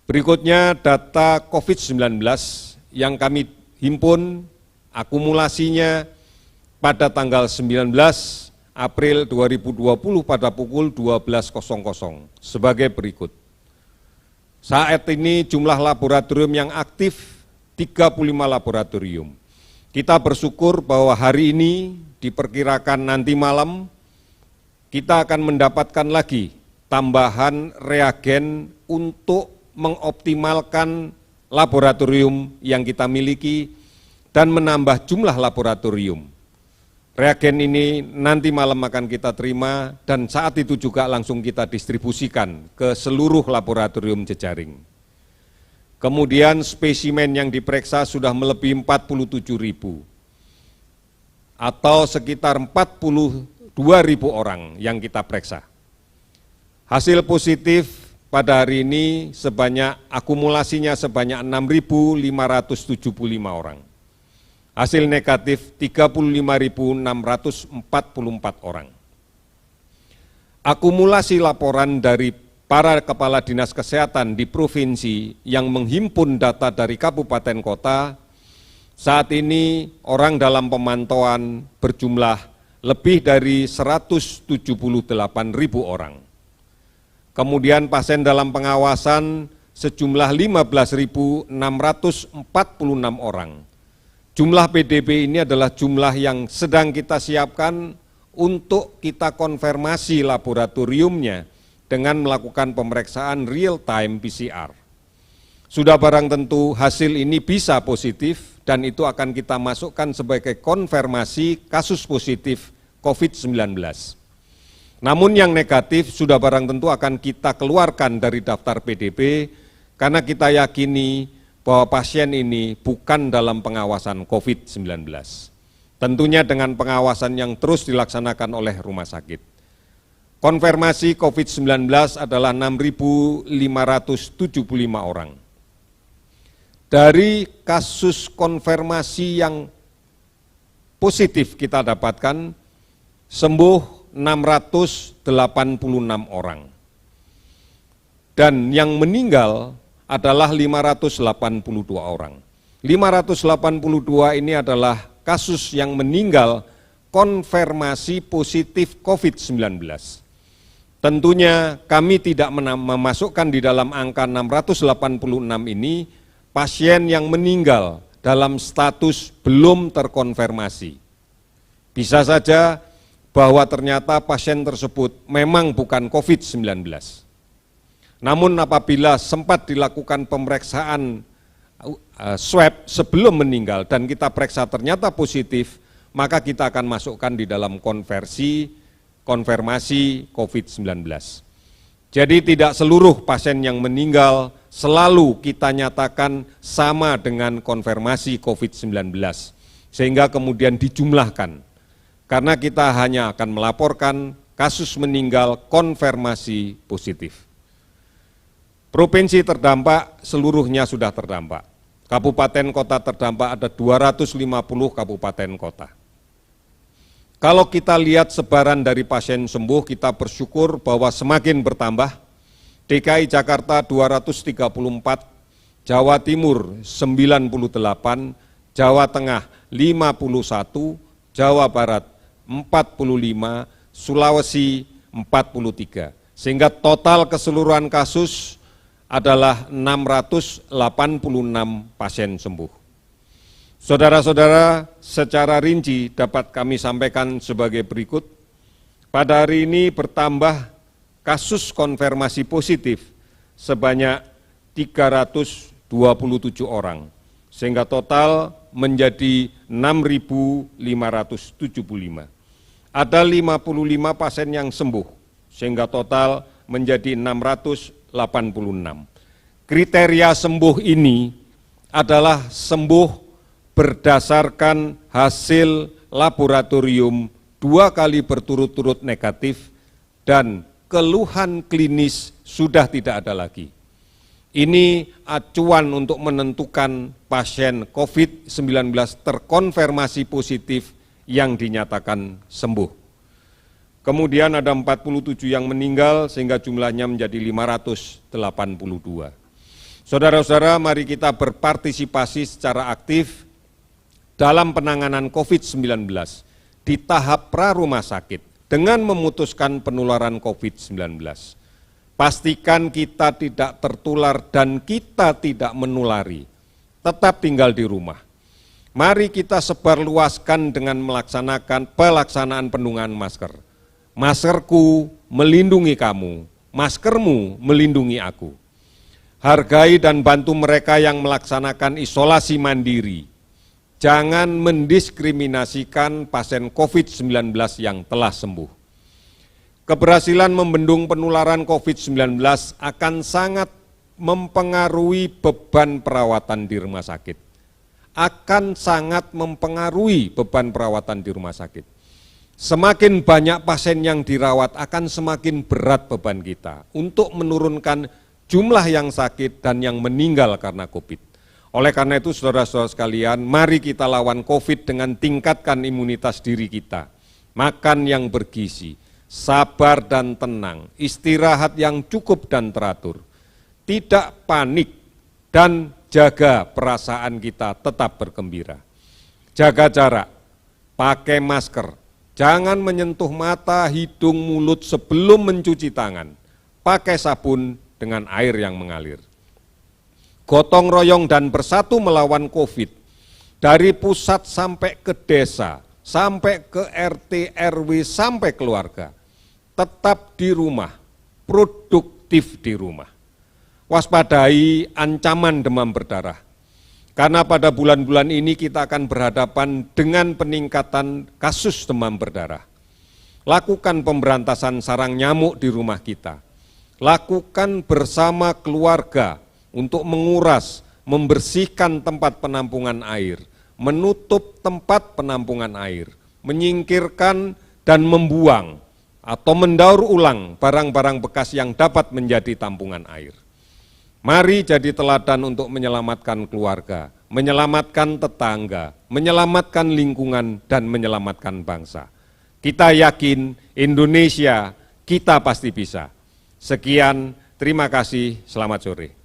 Berikutnya data COVID-19 yang kami himpun akumulasinya pada tanggal 19 April 2020 pada pukul 12.00 sebagai berikut. Saat ini jumlah laboratorium yang aktif 35 laboratorium. Kita bersyukur bahwa hari ini diperkirakan nanti malam kita akan mendapatkan lagi tambahan reagen untuk mengoptimalkan laboratorium yang kita miliki dan menambah jumlah laboratorium. Reagen ini nanti malam akan kita terima dan saat itu juga langsung kita distribusikan ke seluruh laboratorium jejaring. Kemudian spesimen yang diperiksa sudah melebihi 47.000 atau sekitar 42.000 orang yang kita periksa. Hasil positif pada hari ini akumulasinya sebanyak 6.575 orang. Hasil negatif 35.644 orang. Akumulasi laporan dari para kepala dinas kesehatan di provinsi yang menghimpun data dari kabupaten kota, saat ini orang dalam pemantauan berjumlah lebih dari 178.000 orang. Kemudian pasien dalam pengawasan sejumlah 15.646 orang. Jumlah PDP ini adalah jumlah yang sedang kita siapkan untuk kita konfirmasi laboratoriumnya dengan melakukan pemeriksaan real time PCR. Sudah barang tentu hasil ini bisa positif dan itu akan kita masukkan sebagai konfirmasi kasus positif COVID-19. Namun yang negatif sudah barang tentu akan kita keluarkan dari daftar PDP karena kita yakini bahwa pasien ini bukan dalam pengawasan COVID-19. Tentunya dengan pengawasan yang terus dilaksanakan oleh rumah sakit. Konfirmasi COVID-19 adalah 6.575 orang. Dari kasus konfirmasi yang positif kita dapatkan, sembuh 686 orang. Dan yang meninggal adalah 582 orang. 582 ini adalah kasus yang meninggal konfirmasi positif COVID-19. Tentunya kami tidak memasukkan di dalam angka 686 ini pasien yang meninggal dalam status belum terkonfirmasi. Bisa saja bahwa ternyata pasien tersebut memang bukan COVID-19. Namun apabila sempat dilakukan pemeriksaan swab sebelum meninggal dan kita periksa ternyata positif, maka kita akan masukkan di dalam konfirmasi COVID-19. Jadi tidak seluruh pasien yang meninggal selalu kita nyatakan sama dengan konfirmasi COVID-19, sehingga kemudian dijumlahkan. Karena kita hanya akan melaporkan kasus meninggal konfirmasi positif. Provinsi terdampak seluruhnya sudah terdampak. Kabupaten kota terdampak ada 250 kabupaten kota. Kalau kita lihat sebaran dari pasien sembuh, kita bersyukur bahwa semakin bertambah. DKI Jakarta 234, Jawa Timur 98, Jawa Tengah 51, Jawa Barat 45, Sulawesi 43. Sehingga total keseluruhan kasus adalah 686 pasien sembuh. Saudara-saudara, secara rinci dapat kami sampaikan sebagai berikut. Pada hari ini bertambah kasus konfirmasi positif sebanyak 327 orang, sehingga total menjadi 6.575. Ada 55 pasien yang sembuh, sehingga total menjadi 686. Kriteria sembuh ini adalah sembuh berdasarkan hasil laboratorium 2 kali berturut-turut negatif dan keluhan klinis sudah tidak ada lagi. Ini acuan untuk menentukan pasien COVID-19 terkonfirmasi positif yang dinyatakan sembuh. Kemudian ada 47 yang meninggal sehingga jumlahnya menjadi 582. Saudara-saudara, mari kita berpartisipasi secara aktif dalam penanganan COVID-19 di tahap pra-rumah sakit dengan memutuskan penularan COVID-19. Pastikan kita tidak tertular dan kita tidak menulari. Tetap tinggal di rumah. Mari kita sebarluaskan dengan melaksanakan pelaksanaan penggunaan masker. Maskerku melindungi kamu, maskermu melindungi aku. Hargai dan bantu mereka yang melaksanakan isolasi mandiri. Jangan mendiskriminasikan pasien COVID-19 yang telah sembuh. Keberhasilan membendung penularan COVID-19 akan sangat mempengaruhi beban perawatan di rumah sakit. Akan sangat mempengaruhi beban perawatan di rumah sakit. Semakin banyak pasien yang dirawat akan semakin berat beban kita untuk menurunkan jumlah yang sakit dan yang meninggal karena COVID. Oleh karena itu saudara-saudara sekalian, mari kita lawan COVID dengan tingkatkan imunitas diri kita. Makan yang bergizi, sabar dan tenang, istirahat yang cukup dan teratur. Tidak panik dan jaga perasaan kita tetap bergembira. Jaga jarak, pakai masker. Jangan menyentuh mata, hidung, mulut sebelum mencuci tangan. Pakai sabun dengan air yang mengalir. Gotong royong dan bersatu melawan COVID. Dari pusat sampai ke desa, sampai ke RT, RW, sampai keluarga. Tetap di rumah, produktif di rumah. Waspadai ancaman demam berdarah. Karena pada bulan-bulan ini kita akan berhadapan dengan peningkatan kasus demam berdarah. Lakukan pemberantasan sarang nyamuk di rumah kita. Lakukan bersama keluarga untuk menguras, membersihkan tempat penampungan air, menutup tempat penampungan air, menyingkirkan dan membuang atau mendaur ulang barang-barang bekas yang dapat menjadi tampungan air. Mari jadi teladan untuk menyelamatkan keluarga, menyelamatkan tetangga, menyelamatkan lingkungan, dan menyelamatkan bangsa. Kita yakin Indonesia, kita pasti bisa. Sekian, terima kasih, selamat sore.